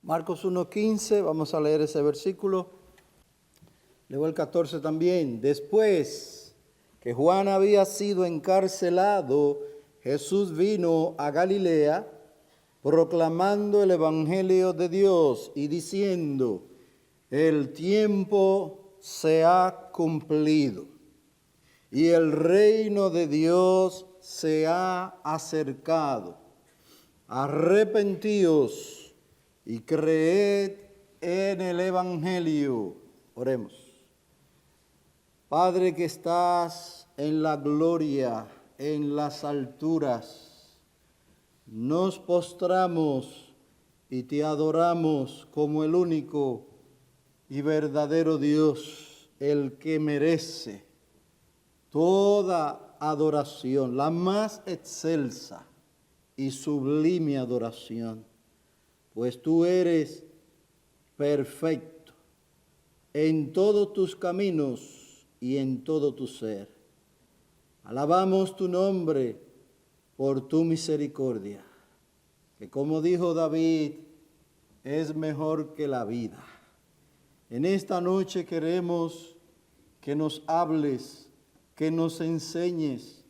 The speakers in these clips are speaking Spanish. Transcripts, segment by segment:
Marcos 1:15, vamos a leer ese versículo. Leo el 14 también. Después que Juan había sido encarcelado, Jesús vino a Galilea proclamando el evangelio de Dios y diciendo: el tiempo se ha cumplido y el reino de Dios se ha acercado. Arrepentíos y creed en el evangelio. Oremos. Padre que estás en la gloria, en las alturas, nos postramos y te adoramos como el único y verdadero Dios, el que merece toda adoración, la más excelsa y sublime adoración, pues tú eres perfecto en todos tus caminos y en todo tu ser. Alabamos tu nombre por tu misericordia, que como dijo David, es mejor que la vida. En esta noche queremos que nos hables, que nos enseñes,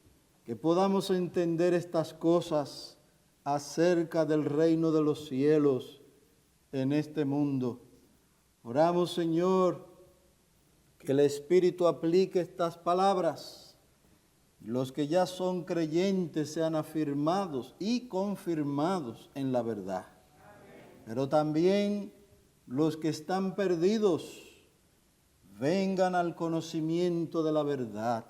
que podamos entender estas cosas acerca del reino de los cielos en este mundo. Oramos, Señor, que el Espíritu aplique estas palabras. Los que ya son creyentes sean afirmados y confirmados en la verdad. Pero también los que están perdidos vengan al conocimiento de la verdad.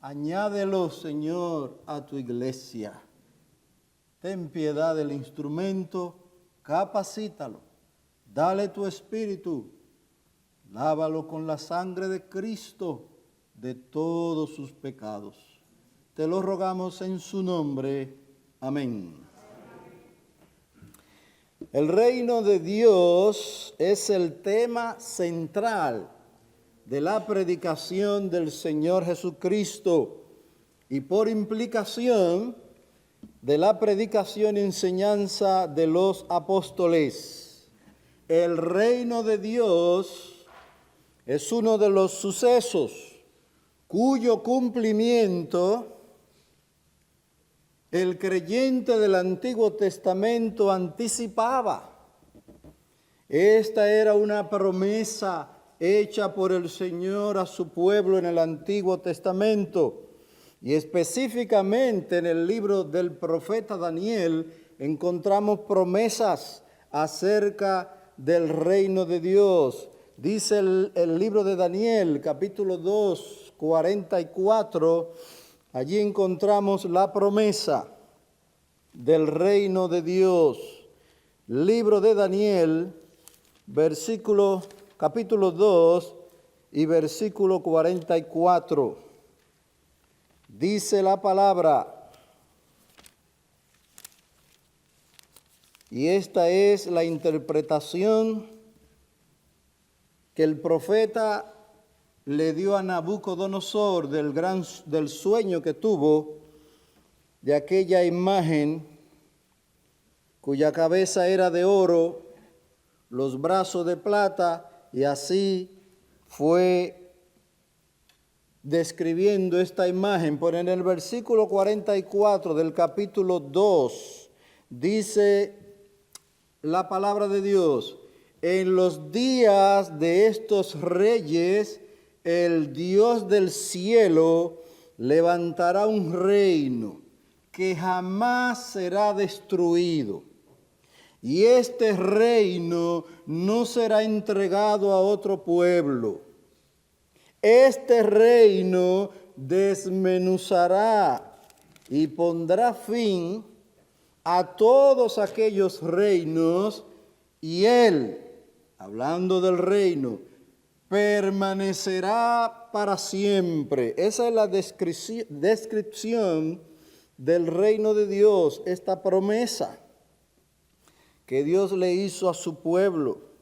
Añádelos, Señor, a tu iglesia. Ten piedad del instrumento, capacítalo, dale tu espíritu, lávalo con la sangre de Cristo de todos sus pecados. Te lo rogamos en su nombre. Amén. El reino de Dios es el tema central de la predicación del Señor Jesucristo y por implicación de la predicación y enseñanza de los apóstoles. El reino de Dios es uno de los sucesos cuyo cumplimiento el creyente del Antiguo Testamento anticipaba. Esta era una promesa hecha por el Señor a su pueblo en el Antiguo Testamento. Y específicamente en el libro del profeta Daniel encontramos promesas acerca del reino de Dios. Dice el libro de Daniel, capítulo 2, 44, allí encontramos la promesa del reino de Dios. Libro de Daniel, capítulo 2 y versículo 44. Dice la palabra, y esta es la interpretación que el profeta le dio a Nabucodonosor del sueño que tuvo de aquella imagen cuya cabeza era de oro, los brazos de plata, y así fue describiendo esta imagen. Por en el versículo 44 del capítulo 2 dice la palabra de Dios: en los días de estos reyes, el Dios del cielo levantará un reino que jamás será destruido. Y este reino no será entregado a otro pueblo. Este reino desmenuzará y pondrá fin a todos aquellos reinos, y él, hablando del reino, permanecerá para siempre. Esa es la descripción del reino de Dios, esta promesa que Dios le hizo a su pueblo.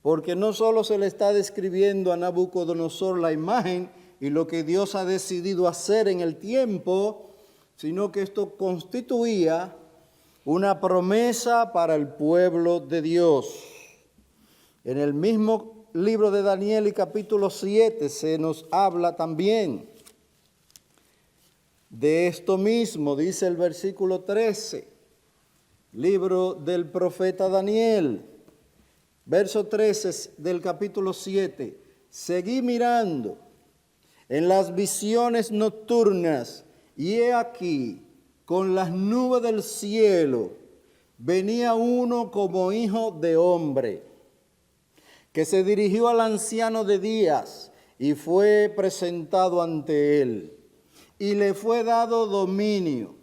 Porque no solo se le está describiendo a Nabucodonosor la imagen y lo que Dios ha decidido hacer en el tiempo, sino que esto constituía una promesa para el pueblo de Dios. En el mismo libro de Daniel y capítulo 7 se nos habla también de esto mismo, dice el versículo 13, libro del profeta Daniel, verso 13 del capítulo 7. Seguí mirando en las visiones nocturnas, y he aquí, con las nubes del cielo, venía uno como hijo de hombre, que se dirigió al anciano de días y fue presentado ante él. Y le fue dado dominio,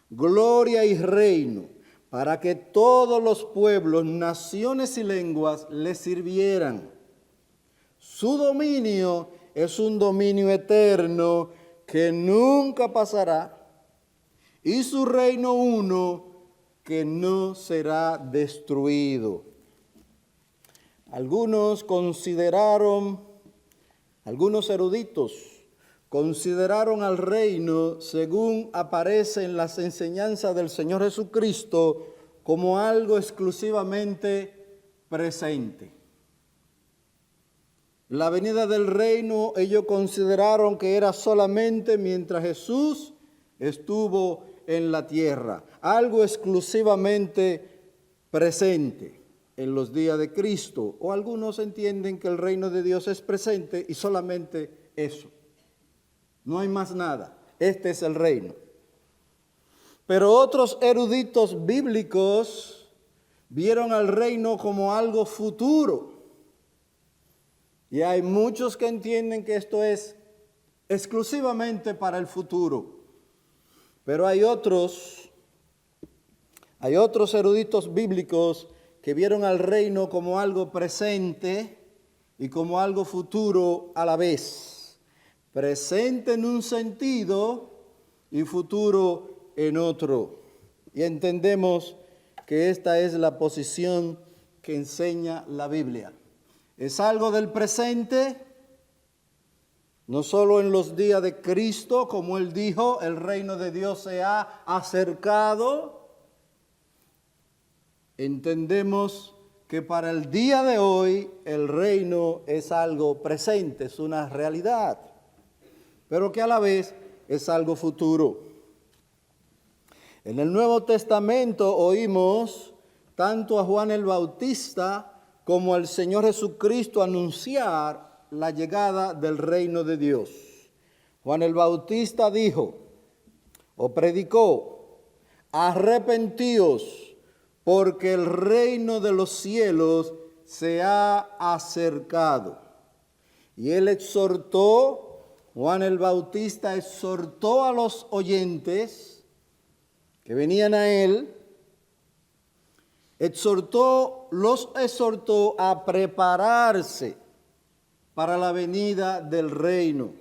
gloria y reino, para que todos los pueblos, naciones y lenguas le sirvieran. Su dominio es un dominio eterno que nunca pasará, y su reino uno que no será destruido. Algunos eruditos consideraron al reino, según aparece en las enseñanzas del Señor Jesucristo, como algo exclusivamente presente. La venida del reino ellos consideraron que era solamente mientras Jesús estuvo en la tierra, algo exclusivamente presente en los días de Cristo. O algunos entienden que el reino de Dios es presente y solamente eso. No hay más nada. Este es el reino. Pero otros eruditos bíblicos vieron al reino como algo futuro. Y hay muchos que entienden que esto es exclusivamente para el futuro. Pero hay otros eruditos bíblicos que vieron al reino como algo presente y como algo futuro a la vez. Presente en un sentido y futuro en otro. Y entendemos que esta es la posición que enseña la Biblia. Es algo del presente, no solo en los días de Cristo, como Él dijo, el reino de Dios se ha acercado. Entendemos que para el día de hoy el reino es algo presente, es una realidad, pero que a la vez es algo futuro. En el Nuevo Testamento oímos tanto a Juan el Bautista como al Señor Jesucristo anunciar la llegada del reino de Dios. Juan el Bautista dijo o predicó: arrepentíos, porque el reino de los cielos se ha acercado. Y él Juan el Bautista exhortó a los oyentes que venían a él, los exhortó a prepararse para la venida del reino.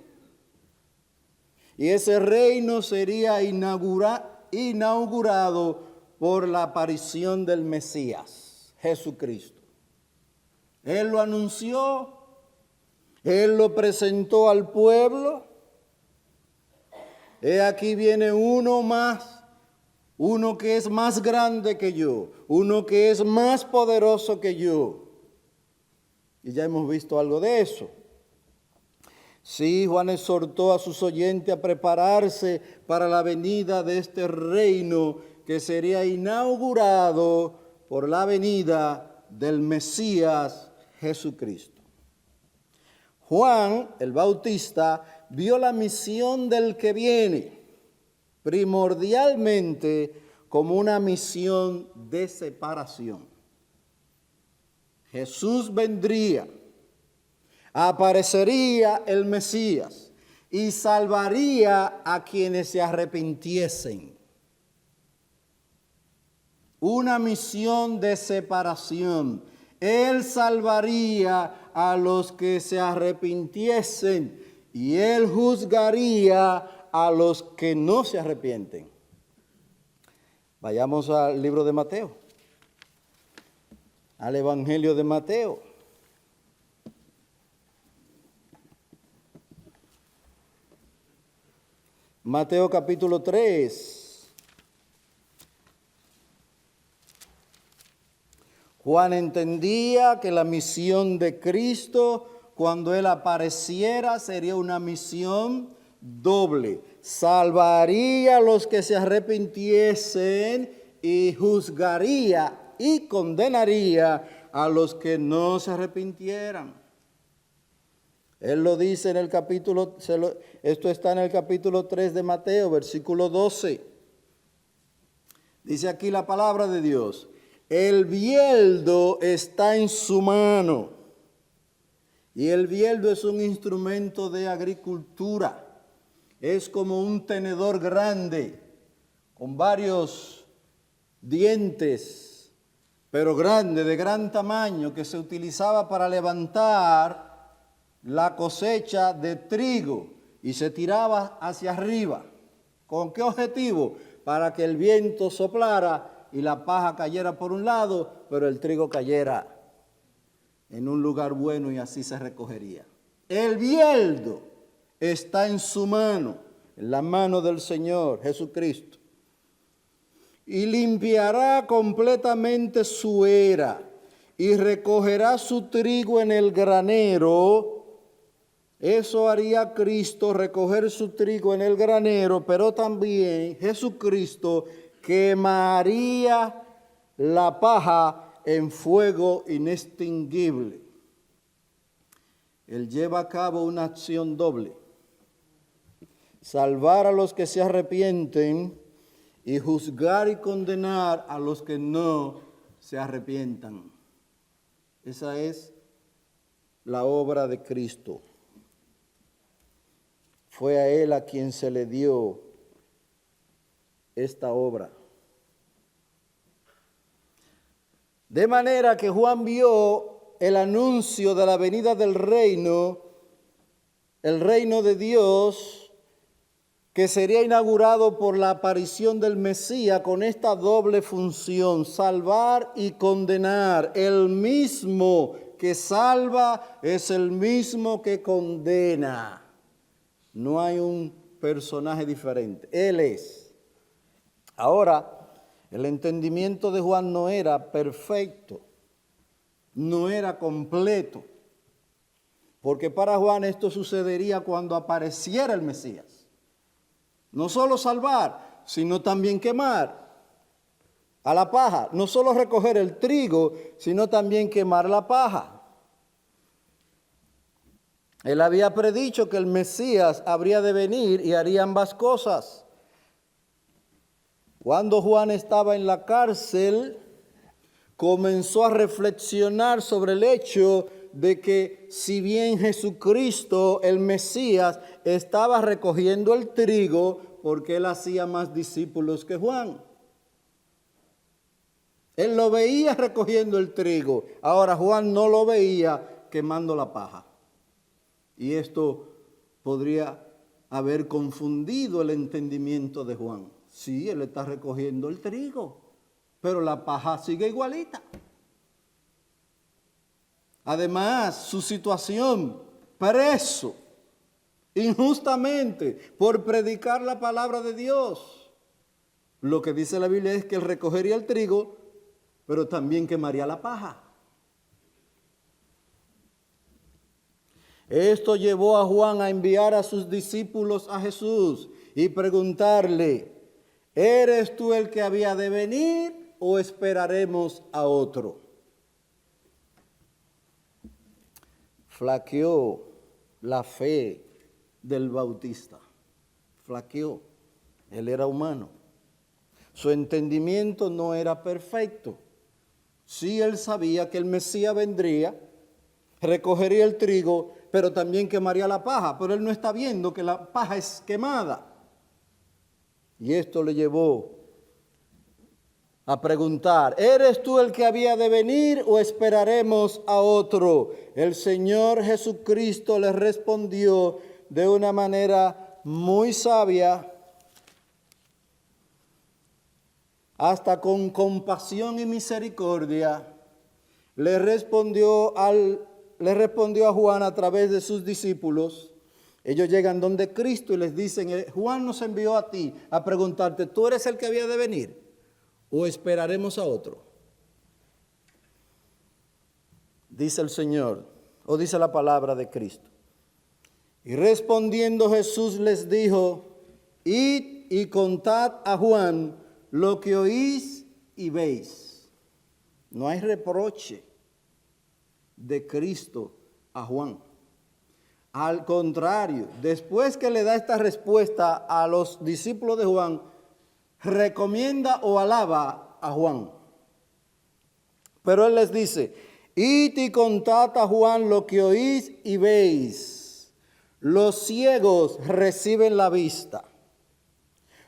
Y ese reino sería inaugurado por la aparición del Mesías, Jesucristo. Él lo anunció, Él lo presentó al pueblo. He aquí viene uno más, uno que es más grande que yo, uno que es más poderoso que yo. Y ya hemos visto algo de eso. Sí, Juan exhortó a sus oyentes a prepararse para la venida de este reino que sería inaugurado por la venida del Mesías Jesucristo. Juan el Bautista vio la misión del que viene primordialmente como una misión de separación. Jesús vendría, aparecería el Mesías y salvaría a quienes se arrepintiesen. Una misión de separación. Él salvaría a los que se arrepintiesen y Él juzgaría a los que no se arrepienten. Vayamos al libro de Mateo, al Evangelio de Mateo. Mateo capítulo 3. Juan entendía que la misión de Cristo, cuando Él apareciera, sería una misión doble. Salvaría a los que se arrepintiesen y juzgaría y condenaría a los que no se arrepintieran. Él lo dice en el capítulo, esto está en el capítulo 3 de Mateo, versículo 12. Dice aquí la palabra de Dios: el bieldo está en su mano. Y el bieldo es un instrumento de agricultura. Es como un tenedor grande, con varios dientes, pero grande, de gran tamaño, que se utilizaba para levantar la cosecha de trigo y se tiraba hacia arriba. ¿Con qué objetivo? Para que el viento soplara y la paja cayera por un lado, pero el trigo cayera en un lugar bueno y así se recogería. El bieldo está en su mano, en la mano del Señor Jesucristo, y limpiará completamente su era y recogerá su trigo en el granero. Eso haría Cristo, recoger su trigo en el granero, pero también Jesucristo quemaría la paja en fuego inextinguible. Él lleva a cabo una acción doble: salvar a los que se arrepienten y juzgar y condenar a los que no se arrepientan. Esa es la obra de Cristo. Fue a Él a quien se le dio esta obra. De manera que Juan vio el anuncio de la venida del reino, el reino de Dios, que sería inaugurado por la aparición del Mesías con esta doble función: salvar y condenar. El mismo que salva es el mismo que condena. No hay un personaje diferente. Él es. Ahora, el entendimiento de Juan no era perfecto, no era completo, porque para Juan esto sucedería cuando apareciera el Mesías. No solo salvar, sino también quemar a la paja. No solo recoger el trigo, sino también quemar la paja. Él había predicho que el Mesías habría de venir y haría ambas cosas. Cuando Juan estaba en la cárcel, comenzó a reflexionar sobre el hecho de que si bien Jesucristo, el Mesías, estaba recogiendo el trigo, porque él hacía más discípulos que Juan. Él lo veía recogiendo el trigo. Ahora Juan no lo veía quemando la paja. Y esto podría haber confundido el entendimiento de Juan. Sí, él está recogiendo el trigo, pero la paja sigue igualita. Además, su situación, preso injustamente por predicar la palabra de Dios. Lo que dice la Biblia es que él recogería el trigo, pero también quemaría la paja. Esto llevó a Juan a enviar a sus discípulos a Jesús y preguntarle: ¿eres tú el que había de venir o esperaremos a otro? Flaqueó la fe del Bautista. Flaqueó. Él era humano. Su entendimiento no era perfecto. Sí, él sabía que el Mesías vendría, recogería el trigo, pero también quemaría la paja. Pero él no está viendo que la paja es quemada. Y esto le llevó a preguntar: ¿eres tú el que había de venir o esperaremos a otro? El Señor Jesucristo le respondió de una manera muy sabia, hasta con compasión y misericordia. Le respondió a Juan a través de sus discípulos. Ellos llegan donde Cristo y les dicen: Juan nos envió a ti a preguntarte, ¿tú eres el que había de venir o esperaremos a otro? dice el Señor, o dice la palabra de Cristo. Y respondiendo Jesús les dijo, id y contad a Juan lo que oís y veis. No hay reproche de Cristo a Juan. Al contrario, después que le da esta respuesta a los discípulos de Juan, recomienda o alaba a Juan. Pero él les dice, id y contad a Juan lo que oís y veis. Los ciegos reciben la vista,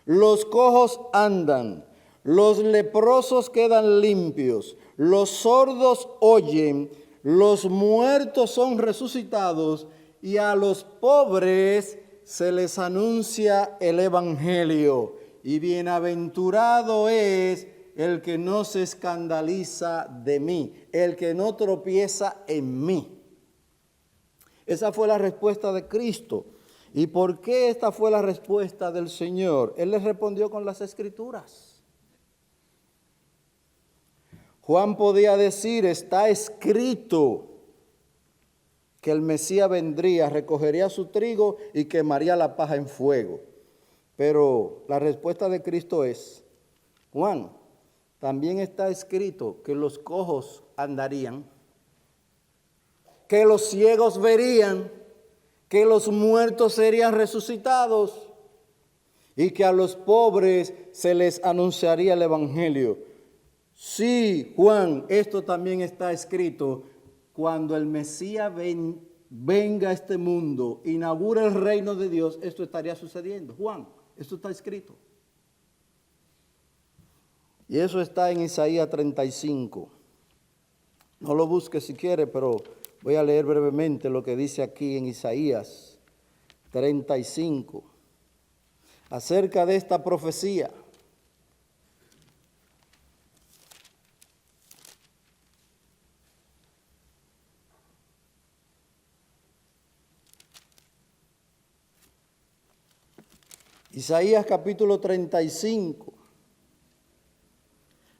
los cojos andan, los leprosos quedan limpios, los sordos oyen, los muertos son resucitados y a los pobres se les anuncia el evangelio. Y bienaventurado es el que no se escandaliza de mí, el que no tropieza en mí. Esa fue la respuesta de Cristo. ¿Y por qué esta fue la respuesta del Señor? Él les respondió con las Escrituras. Juan podía decir, está escrito que el Mesías vendría, recogería su trigo y quemaría la paja en fuego. Pero la respuesta de Cristo es, Juan, también está escrito que los cojos andarían, que los ciegos verían, que los muertos serían resucitados y que a los pobres se les anunciaría el evangelio. Sí, Juan, esto también está escrito. Cuando el Mesías venga a este mundo, inaugure el reino de Dios, esto estaría sucediendo. Juan, esto está escrito. Y eso está en Isaías 35. No lo busque si quiere, pero voy a leer brevemente lo que dice aquí en Isaías 35 acerca de esta profecía. Isaías capítulo 35.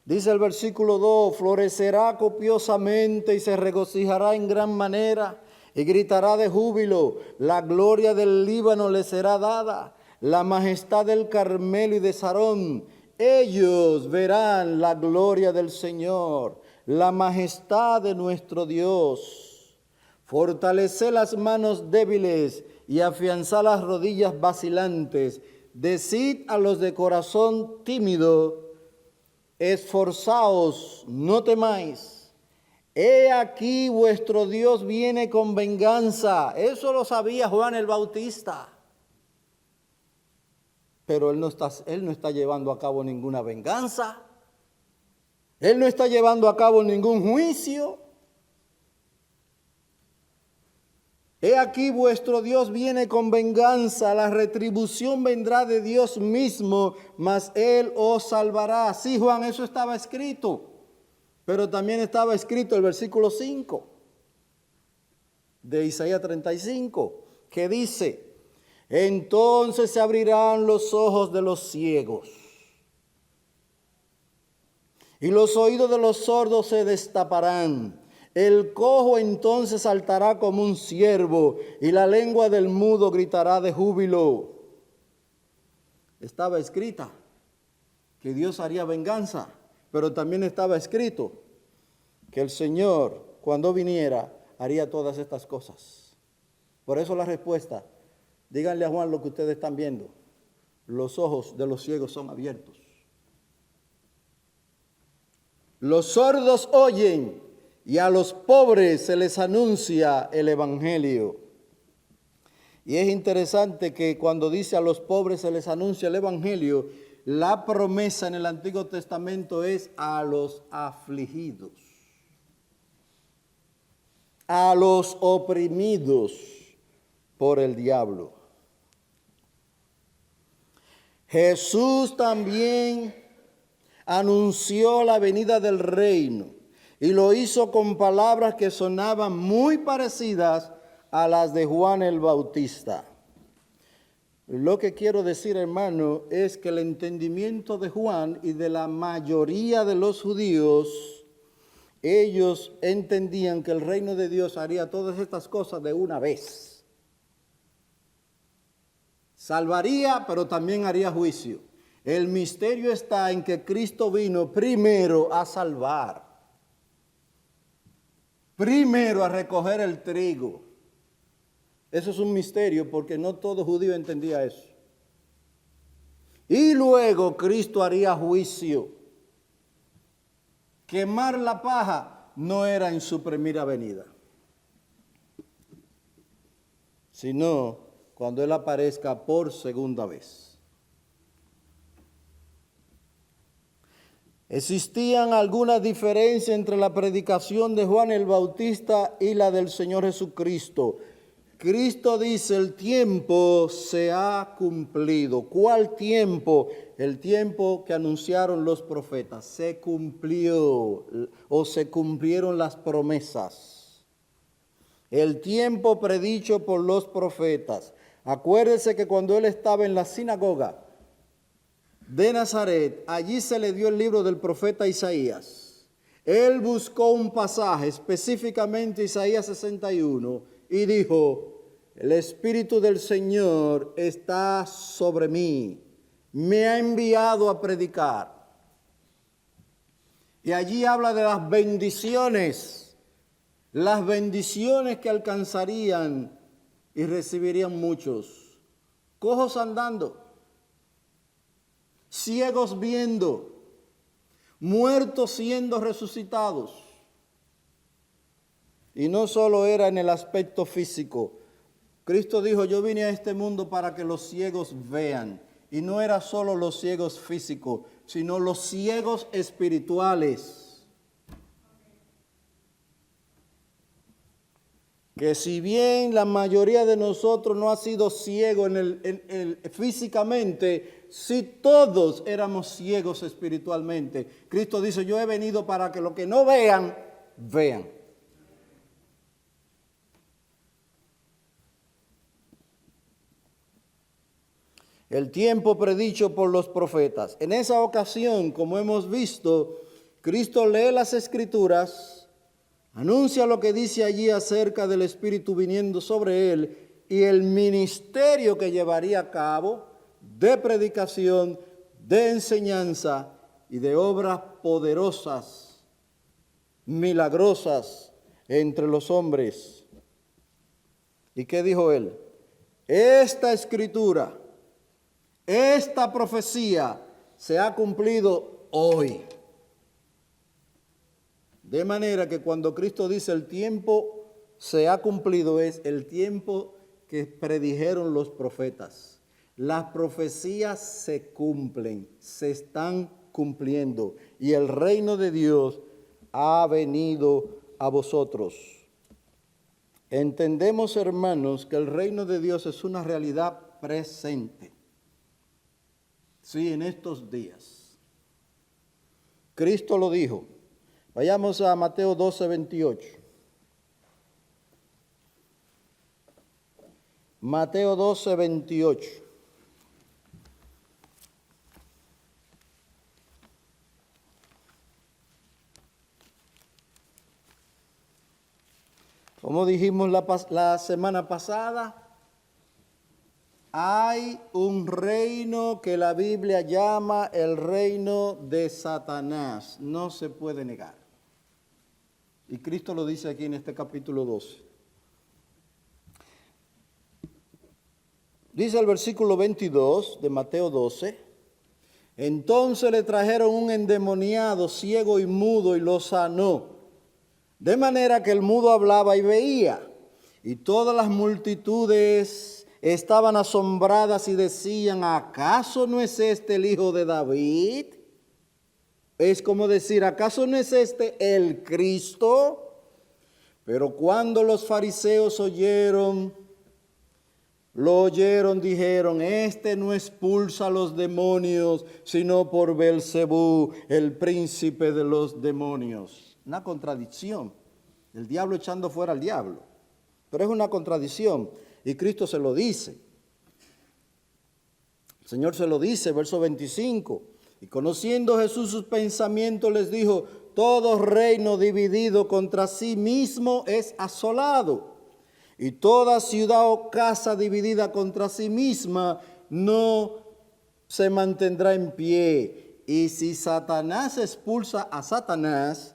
Dice el versículo 2, florecerá copiosamente y se regocijará en gran manera y gritará de júbilo. La gloria del Líbano le será dada, la majestad del Carmelo y de Sarón. Ellos verán la gloria del Señor, la majestad de nuestro Dios. Fortaleced las manos débiles y afianzad las rodillas vacilantes. Decid a los de corazón tímido, esforzaos, no temáis. He aquí vuestro Dios viene con venganza. Eso lo sabía Juan el Bautista. Pero él no está llevando a cabo ninguna venganza. Él no está llevando a cabo ningún juicio. He aquí vuestro Dios viene con venganza, la retribución vendrá de Dios mismo, mas Él os salvará. Sí, Juan, eso estaba escrito, pero también estaba escrito el versículo 5 de Isaías 35, que dice, entonces se abrirán los ojos de los ciegos y los oídos de los sordos se destaparán. El cojo entonces saltará como un ciervo y la lengua del mudo gritará de júbilo. Estaba escrita que Dios haría venganza, pero también estaba escrito que el Señor, cuando viniera, haría todas estas cosas. Por eso la respuesta, díganle a Juan lo que ustedes están viendo. Los ojos de los ciegos son abiertos. Los sordos oyen. Y a los pobres se les anuncia el evangelio. Y es interesante que cuando dice a los pobres se les anuncia el evangelio, la promesa en el Antiguo Testamento es a los afligidos, a los oprimidos por el diablo. Jesús también anunció la venida del reino. Y lo hizo con palabras que sonaban muy parecidas a las de Juan el Bautista. Lo que quiero decir, hermano, es que el entendimiento de Juan y de la mayoría de los judíos ellos entendían que el reino de Dios haría todas estas cosas de una vez. Salvaría, pero también haría juicio. El misterio está en que Cristo vino primero a salvar, primero a recoger el trigo. Eso es un misterio porque no todo judío entendía eso. Y luego Cristo haría juicio. Quemar la paja no era en su primera venida, sino cuando Él aparezca por segunda vez. Existían algunas diferencias entre la predicación de Juan el Bautista y la del Señor Jesucristo. Cristo dice, el tiempo se ha cumplido. ¿Cuál tiempo? El tiempo que anunciaron los profetas. Se cumplió o se cumplieron las promesas. El tiempo predicho por los profetas. Acuérdese que cuando Él estaba en la sinagoga de Nazaret, allí se le dio el libro del profeta Isaías. Él buscó un pasaje, específicamente Isaías 61, y dijo, el Espíritu del Señor está sobre mí, me ha enviado a predicar. Y allí habla de las bendiciones que alcanzarían y recibirían muchos. Cojos andando, ciegos viendo, muertos siendo resucitados. Y no solo era en el aspecto físico. Cristo dijo, yo vine a este mundo para que los ciegos vean. Y no era solo los ciegos físicos, sino los ciegos espirituales. Que si bien la mayoría de nosotros no ha sido ciego físicamente, sí todos éramos ciegos espiritualmente. Cristo dice, yo he venido para que los que no vean, vean. El tiempo predicho por los profetas. En esa ocasión, como hemos visto, Cristo lee las Escrituras, anuncia lo que dice allí acerca del Espíritu viniendo sobre Él y el ministerio que llevaría a cabo de predicación, de enseñanza y de obras poderosas, milagrosas entre los hombres. ¿Y qué dijo Él? Esta Escritura, esta profecía se ha cumplido hoy. De manera que cuando Cristo dice el tiempo se ha cumplido, es el tiempo que predijeron los profetas. Las profecías se cumplen, se están cumpliendo y el reino de Dios ha venido a vosotros. Entendemos, hermanos, que el reino de Dios es una realidad presente. Sí, en estos días. Cristo lo dijo. Vayamos a Mateo 12, 28. Mateo 12, 28. Como dijimos la semana pasada, hay un reino que la Biblia llama el reino de Satanás. No se puede negar. Y Cristo lo dice aquí en este capítulo 12. Dice el versículo 22 de Mateo 12. Entonces le trajeron un endemoniado, ciego y mudo, y lo sanó. De manera que el mudo hablaba y veía. Y todas las multitudes estaban asombradas y decían, ¿acaso no es este el hijo de David? Es como decir, ¿acaso no es este el Cristo? Pero cuando los fariseos lo oyeron, dijeron, este no expulsa a los demonios, sino por Beelzebú, el príncipe de los demonios. Una contradicción. El diablo echando fuera al diablo. Pero es una contradicción. Y Cristo se lo dice. El Señor se lo dice, verso 25. Y conociendo Jesús sus pensamientos, les dijo: todo reino dividido contra sí mismo es asolado, y toda ciudad o casa dividida contra sí misma no se mantendrá en pie. Y si Satanás expulsa a Satanás,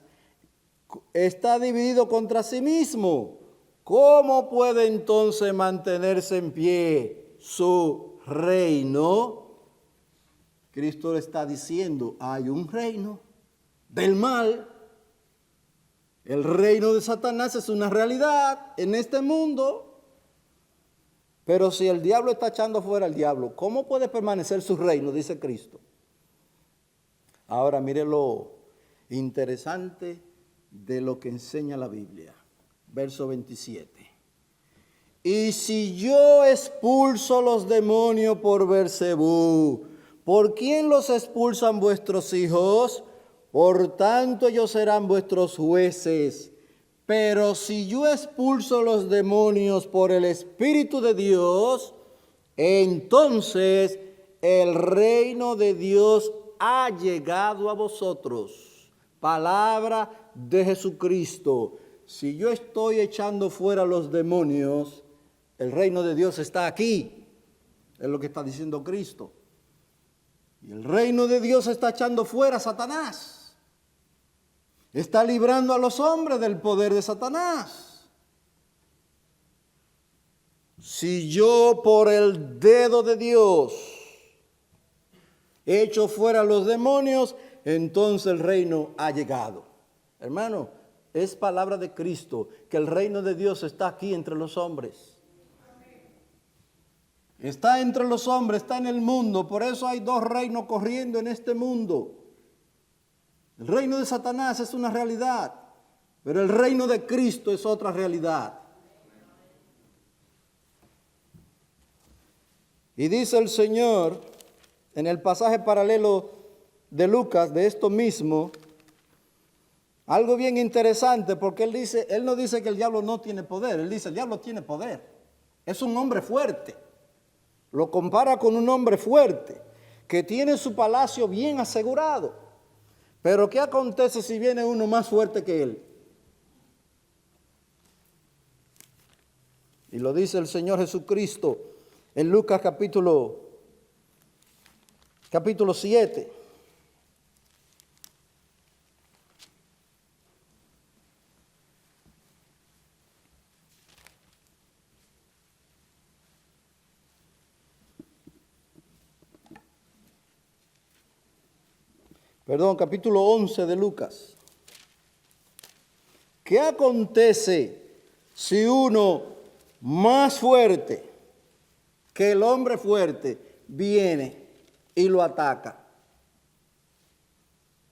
está dividido contra sí mismo. ¿Cómo puede entonces mantenerse en pie su reino? Cristo le está diciendo: hay un reino del mal. El reino de Satanás es una realidad en este mundo. Pero si el diablo está echando fuera al diablo, ¿cómo puede permanecer su reino? Dice Cristo. Ahora mire lo interesante de lo que enseña la Biblia. Verso 27. Y si yo expulso los demonios por Beelzebú, ¿por quién los expulsan vuestros hijos? Por tanto ellos serán vuestros jueces. Pero si yo expulso los demonios por el Espíritu de Dios, entonces el reino de Dios ha llegado a vosotros. Palabra de Jesucristo. Si yo estoy echando fuera los demonios, el reino de Dios está aquí. Es lo que está diciendo Cristo. Y el reino de Dios está echando fuera a Satanás. Está librando a los hombres del poder de Satanás. Si yo por el dedo de Dios echo fuera a los demonios, entonces el reino ha llegado. Hermano, es palabra de Cristo que el reino de Dios está aquí entre los hombres. Está entre los hombres, está en el mundo. Por eso hay dos reinos corriendo en este mundo. El reino de Satanás es una realidad, pero el reino de Cristo es otra realidad. Y dice el Señor en el pasaje paralelo de Lucas, de esto mismo, algo bien interesante, porque él no dice que el diablo no tiene poder, él dice: el diablo tiene poder, es un hombre fuerte. Lo compara con un hombre fuerte que tiene su palacio bien asegurado. Pero ¿qué acontece si viene uno más fuerte que él? Y lo dice el Señor Jesucristo en Lucas capítulo 7. Capítulo 11 de Lucas. ¿Qué acontece si uno más fuerte que el hombre fuerte viene y lo ataca?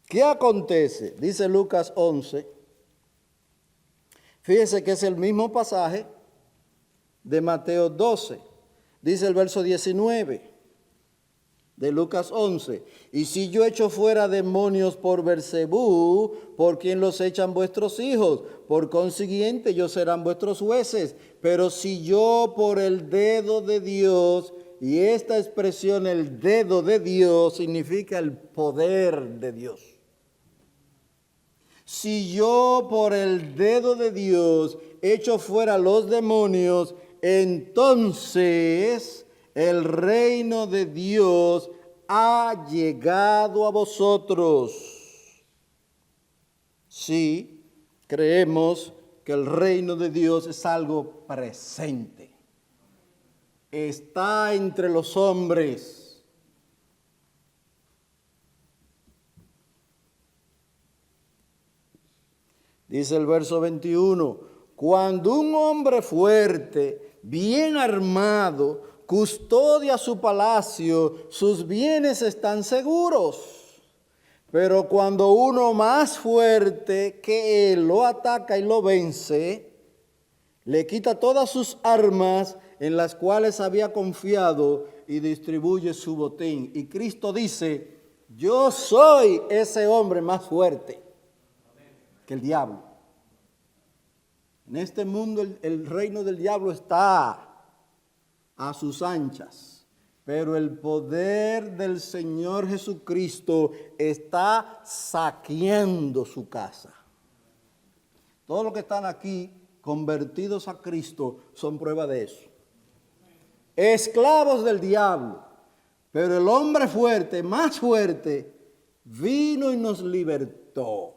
¿Qué acontece? Dice Lucas 11. Fíjese que es el mismo pasaje de Mateo 12. Dice el verso 19 de Lucas 11. Y si yo echo fuera demonios por Beelzebú, ¿por quién los echan vuestros hijos? Por consiguiente, ellos serán vuestros jueces. Pero si yo por el dedo de Dios, y esta expresión, el dedo de Dios, significa el poder de Dios. Si yo por el dedo de Dios echo fuera los demonios, entonces el reino de Dios ha llegado a vosotros. Sí, creemos que el reino de Dios es algo presente. Está entre los hombres. Dice el verso 21, cuando un hombre fuerte, bien armado, custodia su palacio, sus bienes están seguros. Pero cuando uno más fuerte que él lo ataca y lo vence, le quita todas sus armas en las cuales había confiado y distribuye su botín. Y Cristo dice: yo soy ese hombre más fuerte que el diablo. En este mundo el reino del diablo está a sus anchas, pero el poder del Señor Jesucristo está saqueando su casa. Todos los que están aquí convertidos a Cristo son prueba de eso. Esclavos del diablo, pero el hombre fuerte, más fuerte, vino y nos libertó.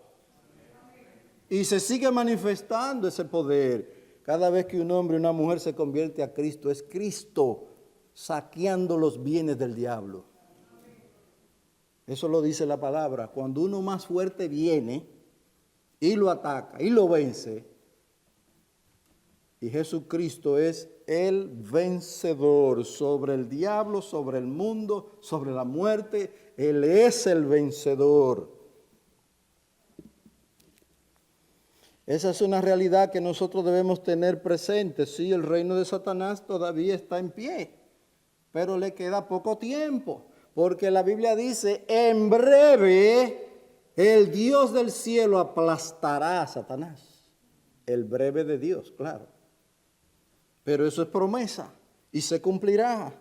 Y se sigue manifestando ese poder. Cada vez que un hombre o una mujer se convierte a Cristo, es Cristo saqueando los bienes del diablo. Eso lo dice la palabra. Cuando uno más fuerte viene y lo ataca y lo vence, y Jesucristo es el vencedor sobre el diablo, sobre el mundo, sobre la muerte. Él es el vencedor. Esa es una realidad que nosotros debemos tener presente. Sí, el reino de Satanás todavía está en pie, pero le queda poco tiempo, porque la Biblia dice, en breve el Dios del cielo aplastará a Satanás. El breve de Dios, claro. Pero eso es promesa y se cumplirá.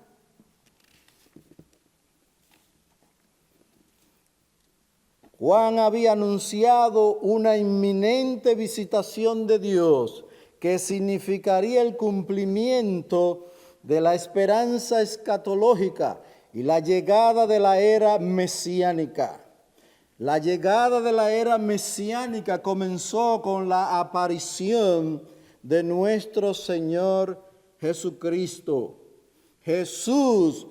Juan había anunciado una inminente visitación de Dios que significaría el cumplimiento de la esperanza escatológica y la llegada de la era mesiánica. La llegada de la era mesiánica comenzó con la aparición de nuestro Señor Jesucristo. Jesús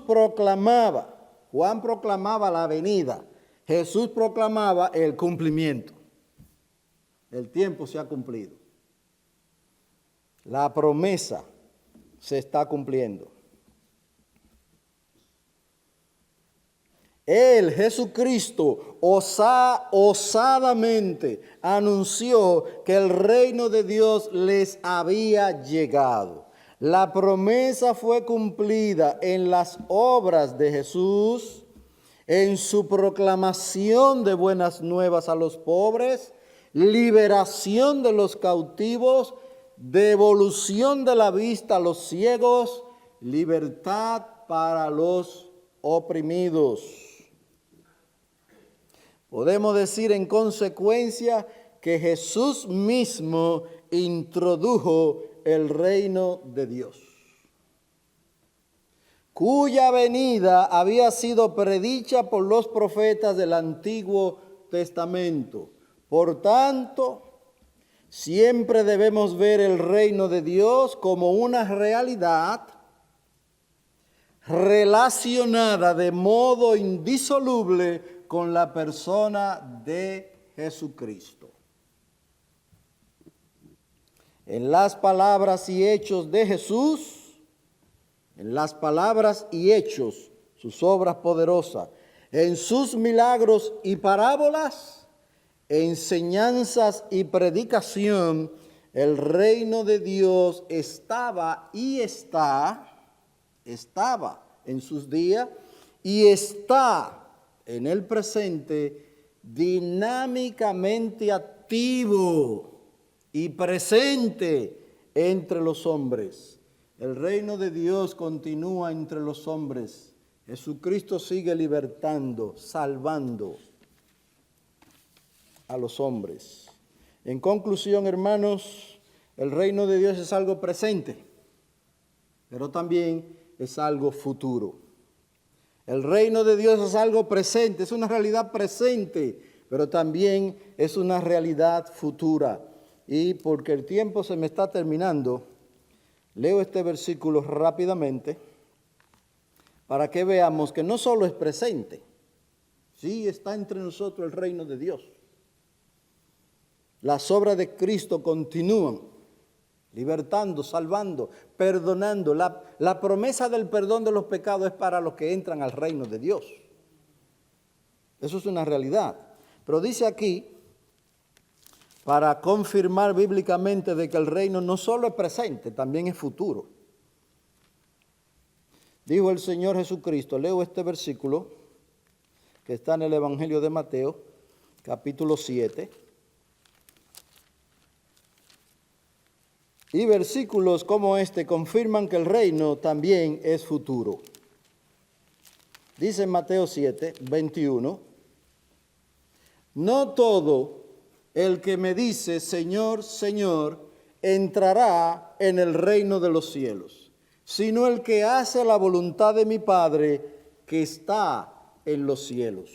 proclamaba, Juan proclamaba la venida, Jesús proclamaba el cumplimiento. El tiempo se ha cumplido. La promesa se está cumpliendo. Él, Jesucristo, osadamente anunció que el reino de Dios les había llegado. La promesa fue cumplida en las obras de Jesús, en su proclamación de buenas nuevas a los pobres, liberación de los cautivos, devolución de la vista a los ciegos, libertad para los oprimidos. Podemos decir en consecuencia que Jesús mismo introdujo el reino de Dios, cuya venida había sido predicha por los profetas del Antiguo Testamento. Por tanto, siempre debemos ver el reino de Dios como una realidad relacionada de modo indisoluble con la persona de Jesucristo. En las palabras y hechos de Jesús, en las palabras y hechos, sus obras poderosas, en sus milagros y parábolas, enseñanzas y predicación, el reino de Dios estaba en sus días y está en el presente dinámicamente activo y presente entre los hombres. El reino de Dios continúa entre los hombres. Jesucristo sigue libertando, salvando a los hombres. En conclusión, hermanos, el reino de Dios es algo presente, pero también es algo futuro. El reino de Dios es algo presente, es una realidad presente, pero también es una realidad futura. Y porque el tiempo se me está terminando, leo este versículo rápidamente para que veamos que no solo es presente, sí está entre nosotros el reino de Dios. Las obras de Cristo continúan, libertando, salvando, perdonando. La promesa del perdón de los pecados es para los que entran al reino de Dios. Eso es una realidad. Pero dice aquí, para confirmar bíblicamente de que el reino no solo es presente, también es futuro. Dijo el Señor Jesucristo, leo este versículo que está en el Evangelio de Mateo, capítulo 7. Y versículos como este confirman que el reino también es futuro. Dice en Mateo 7, 21, no todo el que me dice, Señor, Señor, entrará en el reino de los cielos, sino el que hace la voluntad de mi Padre que está en los cielos.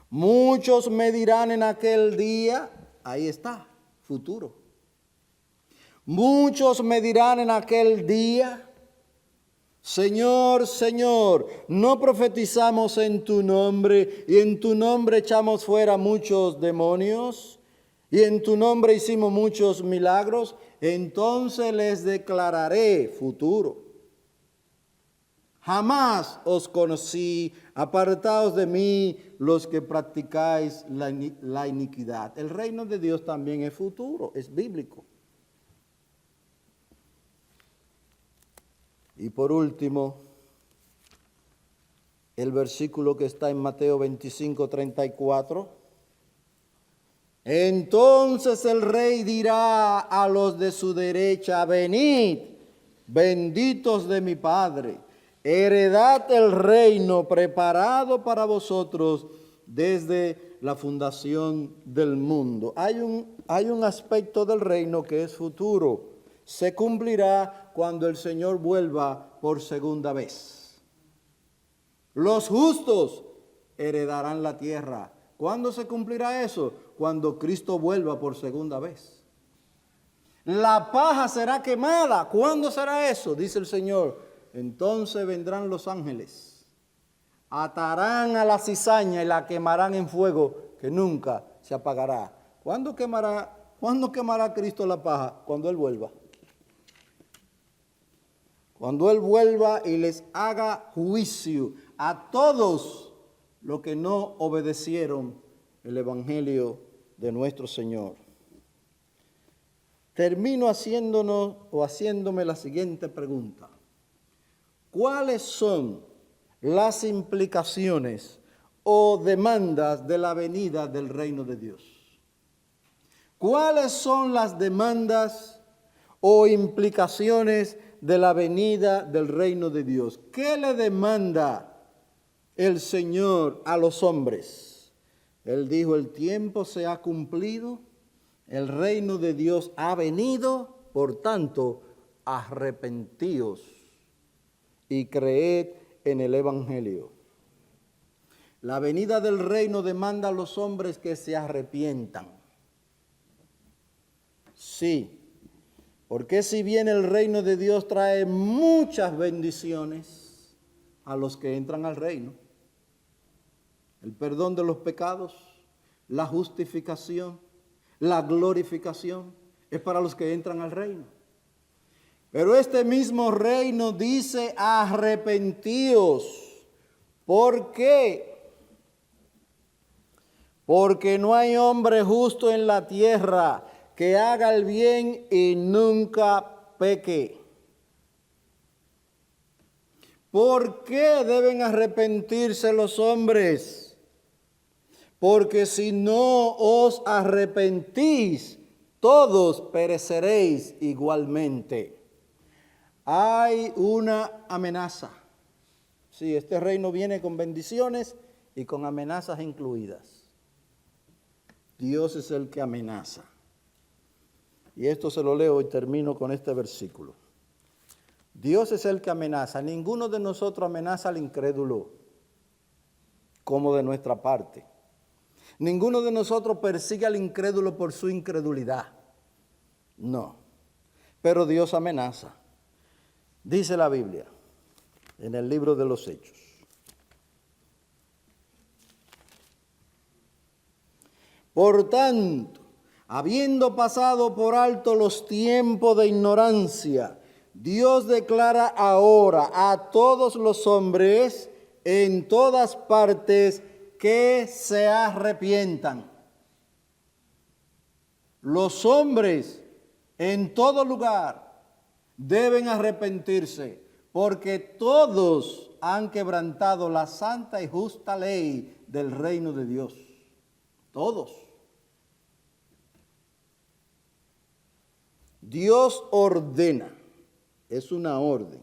Muchos me dirán en aquel día, ahí está, futuro. Muchos me dirán en aquel día, Señor, Señor, ¿no profetizamos en tu nombre y en tu nombre echamos fuera muchos demonios y en tu nombre hicimos muchos milagros? Entonces les declararé futuro. Jamás os conocí, apartaos de mí los que practicáis la iniquidad. El reino de Dios también es futuro, es bíblico. Y por último, el versículo que está en Mateo 25, 34. Entonces el rey dirá a los de su derecha, venid, benditos de mi Padre, heredad el reino preparado para vosotros desde la fundación del mundo. Hay un aspecto del reino que es futuro. Se cumplirá cuando el Señor vuelva por segunda vez. Los justos heredarán la tierra. ¿Cuándo se cumplirá eso? Cuando Cristo vuelva por segunda vez. La paja será quemada. ¿Cuándo será eso? Dice el Señor. Entonces vendrán los ángeles, atarán a la cizaña y la quemarán en fuego que nunca se apagará. ¿Cuándo quemará Cristo la paja? Cuando Él vuelva. Cuando Él vuelva y les haga juicio a todos los que no obedecieron el Evangelio de nuestro Señor. Termino haciéndome la siguiente pregunta. ¿Cuáles son las implicaciones o demandas de la venida del reino de Dios? ¿Cuáles son las demandas o implicaciones de la venida del reino de Dios? ¿Qué le demanda el Señor a los hombres? Él dijo, el tiempo se ha cumplido, el reino de Dios ha venido, por tanto, arrepentíos y creed en el Evangelio. La venida del reino demanda a los hombres que se arrepientan. Sí, porque si bien el reino de Dios trae muchas bendiciones a los que entran al reino, el perdón de los pecados, la justificación, la glorificación, es para los que entran al reino. Pero este mismo reino dice, arrepentíos. ¿Por qué? Porque no hay hombre justo en la tierra que haga el bien y nunca peque. ¿Por qué deben arrepentirse los hombres? Porque si no os arrepentís, todos pereceréis igualmente. Hay una amenaza. Sí, este reino viene con bendiciones y con amenazas incluidas. Dios es el que amenaza. Y esto se lo leo y termino con este versículo. Dios es el que amenaza. Ninguno de nosotros amenaza al incrédulo como de nuestra parte. Ninguno de nosotros persigue al incrédulo por su incredulidad. No. Pero Dios amenaza. Dice la Biblia en el libro de los Hechos. Por tanto, habiendo pasado por alto los tiempos de ignorancia, Dios declara ahora a todos los hombres en todas partes que se arrepientan. Los hombres en todo lugar deben arrepentirse, porque todos han quebrantado la santa y justa ley del reino de Dios. Todos. Dios ordena, es una orden.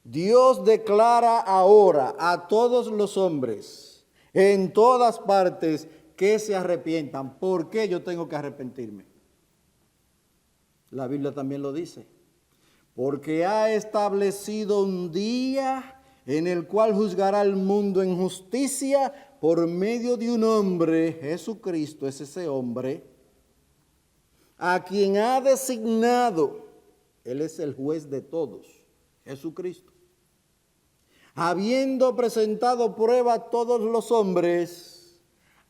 Dios declara ahora a todos los hombres, en todas partes, que se arrepientan. ¿Por qué yo tengo que arrepentirme? La Biblia también lo dice. Porque ha establecido un día en el cual juzgará al mundo en justicia por medio de un hombre, Jesucristo es ese hombre, a quien ha designado, Él es el juez de todos, Jesucristo. Habiendo presentado prueba a todos los hombres,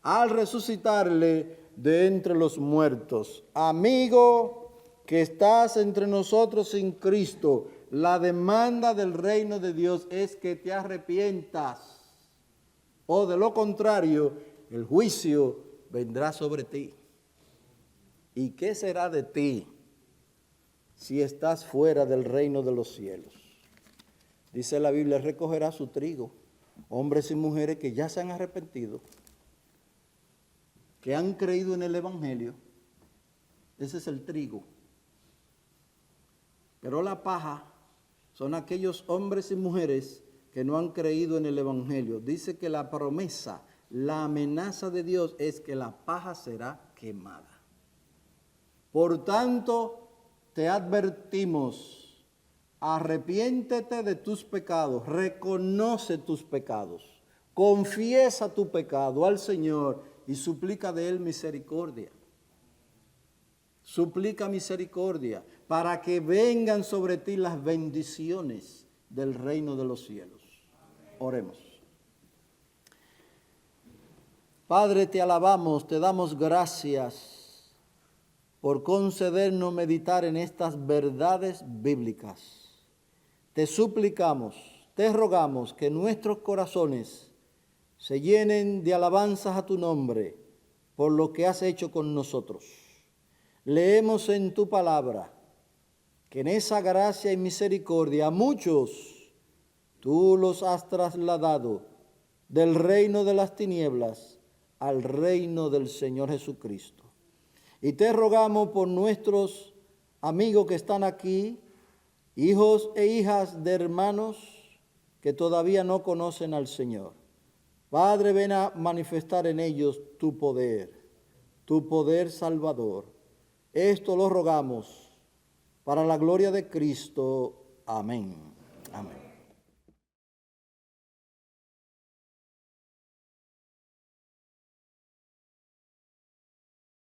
al resucitarle de entre los muertos. Amigo que estás entre nosotros sin Cristo, la demanda del reino de Dios es que te arrepientas, o de lo contrario, el juicio vendrá sobre ti. ¿Y qué será de ti si estás fuera del reino de los cielos? Dice la Biblia, recogerá su trigo. Hombres y mujeres que ya se han arrepentido, que han creído en el Evangelio, ese es el trigo. Pero la paja son aquellos hombres y mujeres que no han creído en el Evangelio. Dice que la promesa, la amenaza de Dios es que la paja será quemada. Por tanto, te advertimos, arrepiéntete de tus pecados, reconoce tus pecados, confiesa tu pecado al Señor y suplica de Él misericordia. Suplica misericordia para que vengan sobre ti las bendiciones del reino de los cielos. Oremos. Padre, te alabamos, te damos gracias por concedernos meditar en estas verdades bíblicas. Te suplicamos, te rogamos que nuestros corazones se llenen de alabanzas a tu nombre por lo que has hecho con nosotros. Leemos en tu palabra que en esa gracia y misericordia a muchos tú los has trasladado del reino de las tinieblas al reino del Señor Jesucristo. Y te rogamos por nuestros amigos que están aquí, hijos e hijas de hermanos que todavía no conocen al Señor. Padre, ven a manifestar en ellos tu poder salvador. Esto lo rogamos para la gloria de Cristo. Amén. Amén.